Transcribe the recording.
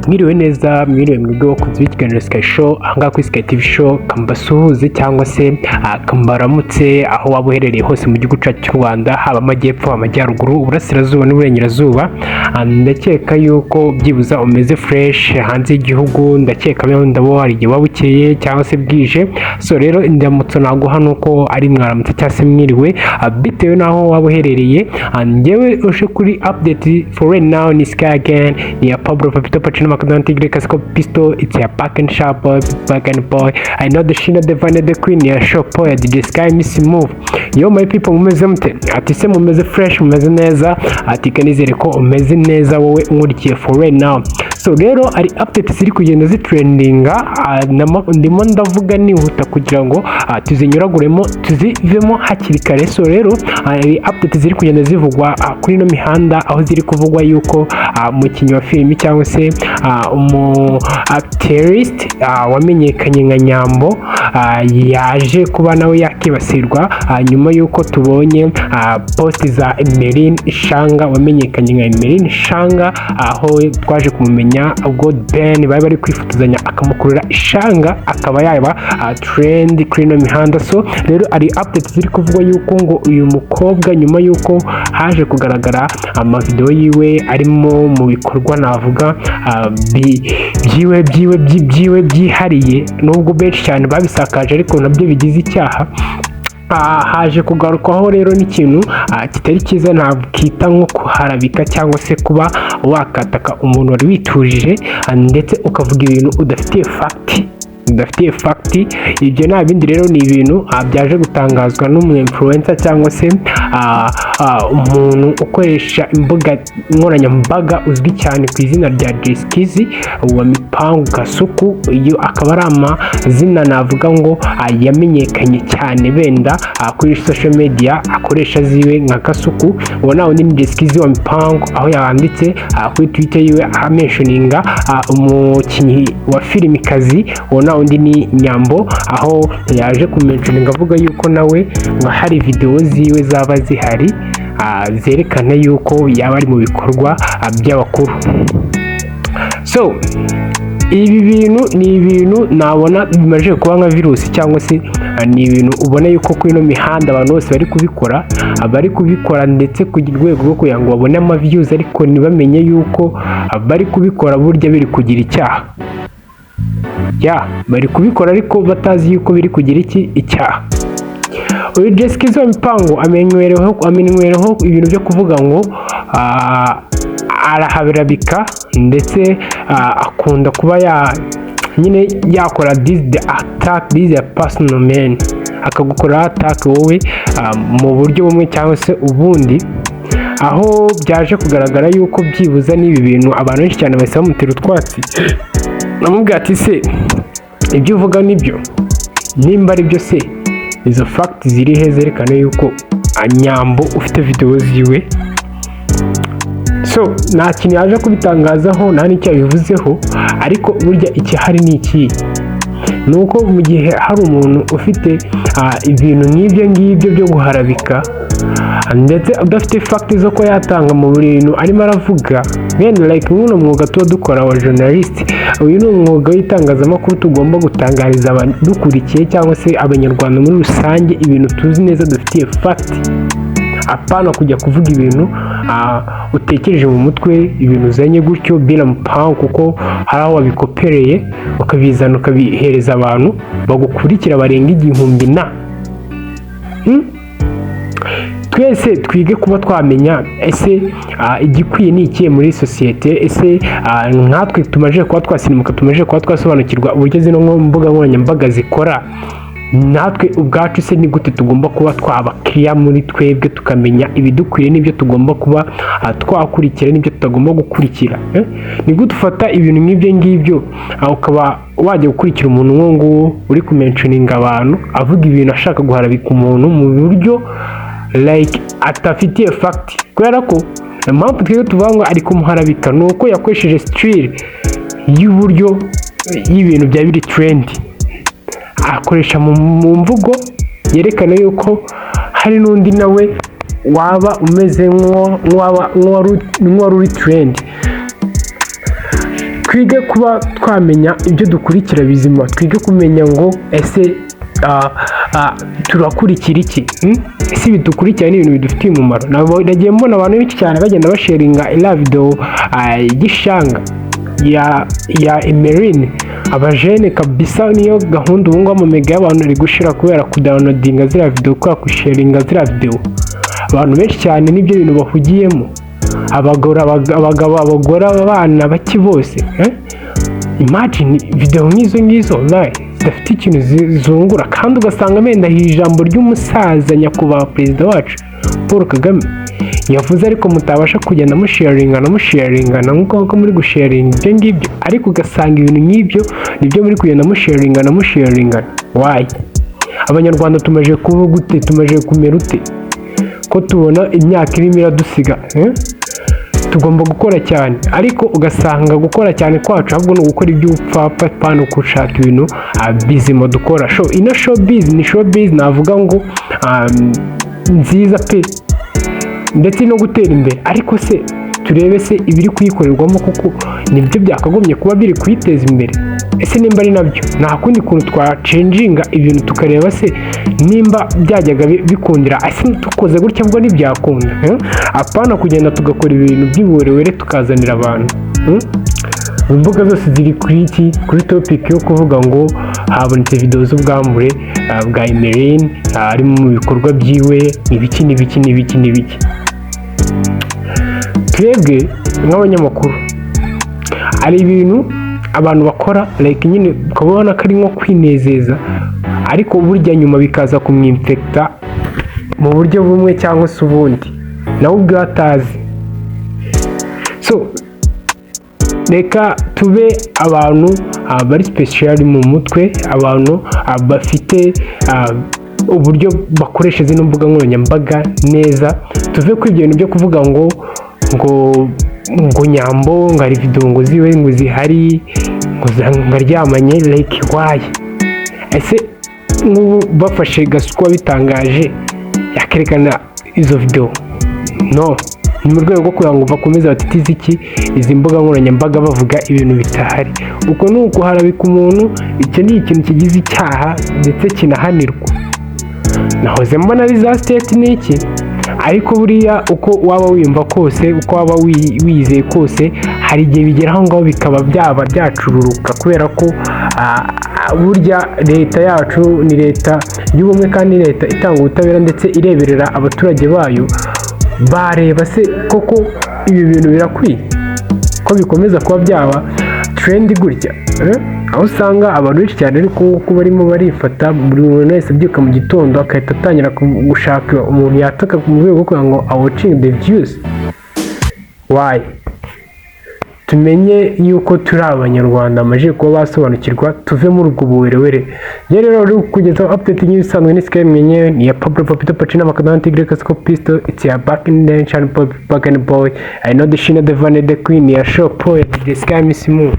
Mwiriwe neza, mwiriwe mwebwe bakunzi b'ikiganiro Sky Show, ahangaha kuri Sky TV Show, kambasuhuze cyangwa se kambaramutse aho waba uherereye hose mu gihugu cyacu cy'u Rwanda, haba amajyepfo, amajyaruguru, uburasirazuba n'uburengerazuba. Ndakeka yuko byibuza umeze fresh hanze y'igihugu, ndakeka ndabo hari igihe waba ukeye cyangwa se bwije. So rero indamutso naguha nuko ari mwaramutse cyangwa se mwiriwe, bitewe n'aho waba uherereye. Njyewe uje kuri update for right now ni Sky again, ni ya Pablo Papito Pacino Macadon Tigre Casco Pisto. It's a pack and sharp boy, pack and boy. I know the Shina Divine the Queen ya shop boy DJ Sky Miss Move. Yo my people, mumeze mute? Ati se mumeze fresh, mumeze neza? Ati kanizere ko umeze neza wowe nkurikiye for right now. So rero ari update ziri kugenda zitrendinga, ndimo ndavuga nihuta kugira ngo tuzinyuraguremo tuzivemo hakiri kare. So rero ari update ziri kugenda zivugwa kuri no mihanda, aho ziri kuvugwa yuko umukinnyi wa filimi cyangwa se umu actress wamenyekanye nka Nyambo yaje kuba nawe yakibasirwa nyuma yuko tubonye post za Emeline Shanga wamenyekanye nka Emeline Shanga, aho twaje kumumenya ubwo Ben bari kwifotozanya akamukurura Shanga akaba yaba trend kuri no mihanda. So rero ari update ziri kuvugwa yuko ngo uyu mukobwa nyuma yuko haje kugaragara amavideo yiwe arimo mu bikorwa navuga byiwe byihariye, nubwo benshi cyane babisakaje ariko nabyo bigize icyaha. Haje kugarukwaho rero n'ikintu kitari cyiza, ntabwita nko kuharabika cyangwa se kuba wakataka umuntu wari witujije ndetse ukavuga ibintu udafitiye fact. Ibyo nta bindi rero ni ibintu byaje gutangazwa n'umu-influencer cyangwa se umuntu ukoresha imbuga nkoranyambaga uzwi cyane ku izina rya Jessikizi wa Mipangu Kasuku. Iyo akaba ari amazina navuga ngo yamenyekanye cyane benda kuri social media akoresha ziwe nka Kasuku. Ubona undi ni Jessikizi wa Mipangu, aho yanditse kuri Twitter yiwe mentioninga umukinnyi wa filmikazi. Ubona undi ni Nyambo, aho yaje kumentioninga avuga yuko nawe ngo hari video ziwe zaba zihari zerekana yuko yaba ari mu bikorwa by'abakuru. So ibi bintu ni ibintu nabona bimaze kuba nka virusi, cyangwa se ni ibintu ubona yuko kuri no mihanda abantu bose bari kubikora ndetse ku rwego rwo kugira ngo babone ama views, ariko ntibamenye yuko bari kubikora burya biri kugira icyaha. Bari kubikora ariko batazi yuko biri kugira icyaha. Uyu Jessikizi wa Mipangu amenywereho ibintu byo kuvuga ngo arahabirabika ndetse akunda kuba nyine yakora this personal man, akagukora attack wowe mu buryo bumwe cyangwa se ubundi, aho byaje kugaragara yuko byibuza n'ibi bintu abantu benshi cyane bahise bamutera utwatsi. Namubwira ati se ibyo uvuga nibyo? Nimba ari byo se izo fact ziri he zerekana yuko Nyambo ufite video ziwe? So nta kintu yaje kubitangazaho, nta n'icyo yabivuzeho, ariko burya ikihari ni iki? Nuko mu gihe hari umuntu ufite ibintu nk'ibyo ngibyo byo guharabika ndetse udafite fact zo ko yatanga mu bintu arimo aravuga, like nk'uno mwuga tuba dukora wa journalist, uyu ni umwuga w'itangazamakuru tugomba gutangariza abadukurikiye cyangwa se abanyarwanda muri rusange ibintu tuzi neza dufitiye fact, apana kujya kuvuga ibintu utekereje mu mutwe, ibintu uzanye gutyo bila mpango, kuko hari aho wabikopereye ukabizana ukabihereza abantu bagukurikira barenga 1000. Twese twige kuba twamenya ese igikwiye ni ikihe muri societe. Ese nkatwe tumaje kuba twasinimuka, tumaje kuba twasobanukirwa uburyo zino mbuga nkoranyambaga zikora, natwe ubwacu se ni gute tugomba kuba twaba clear muri twebwe, tukamenya ibidukwiye n'ibyo tugomba kuba twakurikira n'ibyo tutagomba gukurikira. Ni gute ufata ibintu nk'ibyo ngibyo ukaba wajya gukurikira umuntu ngo uri kumentioninga abantu avuga ibintu ashaka guharabika umuntu mu buryo like atafitiye fact, kubera ko impamvu twebwe tuvuga ngo ari kumuharabika ni uko yakoresheje style y'uburyo y'ibintu bya biri trend, akoresha mu mvugo yerekana yuko hari n'undi nawe waba umeze nk'uwari uri trend. twige kuba twamenya ibyo dukurikira bizima, twige kumenya ngo ese turakurikira iki, ese bidukurikira ni ibintu bidufitiye umumaro. Nagiye mbona abantu benshi cyane bagenda basharinga ila video y'igishanga ya Emeline, abajene kabisa niyo gahunda ubu ngubu mega y'abantu ari gushira kubera kudownloadinga ziriya video, kwa kusharinga ziriya video. Abantu benshi cyane nibyo bintu bahugiyemo, abagabo, abagore, abana baki bose. Imagine video nk'izo zidafite ikintu zizungura, kandi ugasanga menda ijambo ry'umusaza nyakubahwa perezida wacu Paul Kagame yavuze, ariko mutabasha kugenda musharingana nk'uko muri gusharinga ibyo ngibyo, ariko ugasanga ibintu nk'ibyo nibyo muri kugenda musharingana. Why? Abanyarwanda tumaje kuba gute, tumaje kumera ute ko tubona imyaka irimo iradusiga? Tugomba gukora cyane, ariko ugasanga gukora cyane kwacu ahubwo no gukora iby'upfapfa pano kushaka ibintu bizima dukora. Ino showbiz ni showbiz navuga ngo nziza pe, ndetse no gutera imbere, ariko se turebe se ibiri kuyikorerwamo kuko nibyo byakagombye kuba biri kuyiteza imbere. Ese nimba ari nabyo, nta kundi kuntu twacenjinga ibintu tukareba se nimba byajyaga bikundira, ese tukoze gutya bwo ntibyakunda. Apana kugenda tugakora ibintu by'uburewere tukazanira abantu. Imbuga zose ziri kuri topic yo kuvuga ngo habonetse video z'ubwambure bwa Emeline, ari mu bikorwa byiwe ibiki. Twebwe nk'abanyamakuru ari ibintu abantu bakora like nyine ukabona ko ari nko kwinezeza, ariko burya nyuma bikaza kumwinfecta mu buryo bumwe cyangwa se ubundi nawe ubwo atazi. Reka tube abantu bari special mu mutwe, abantu bafite uburyo bakoresha zino mbuga nkoranyambaga neza. Tuve ku ibyo bintu byo kuvuga ngo Nyambo ngari video ngo ziwe ngo zihari ngo aryamanye like why? Ese bafashe Gasuku bitangaje yakerekana izo video? No, ni mu rwego rwo kugira ngo bakomeze batitize iki izi mbuga nkoranyambaga bavuga ibintu bitahari. Uko nuko harabika umuntu, icyo ni ikintu kigize icyaha ndetse kinahanirwa. Nahoze mbona ari za state n'iki, ariko buriya uko waba wiyumva kose, uko waba wizeye kose, hari igihe bigeraho ngaho bikaba byaba byacururuka, kubera ko burya leta yacu ni leta y'ubumwe kandi leta itanga ubutabera ndetse ireberera abaturage bayo. Bareba se koko ibi bintu birakwiye ko bikomeza kuba byaba trend gutya? Aho usanga abantu benshi cyane ariko uko barimo barifata, buri muntu wese abyuka mu gitondo akahita atangira gushaka umuntu yataka mu rwego rwo kugira ngo watching the views. Why? Tumenye yuko turi abanyarwanda amaje kuba basobanukirwa, tuve muri ubwo buwerewere. Rero uri kugeza update n'ibisanzwe n'isikaye mwenyewe ni ya Pablo Papito Pacina Makadante Greco Pistol. It's your back in the channel back and boy. I know the Shina the Van the Queen ya shop ya the sky misimu.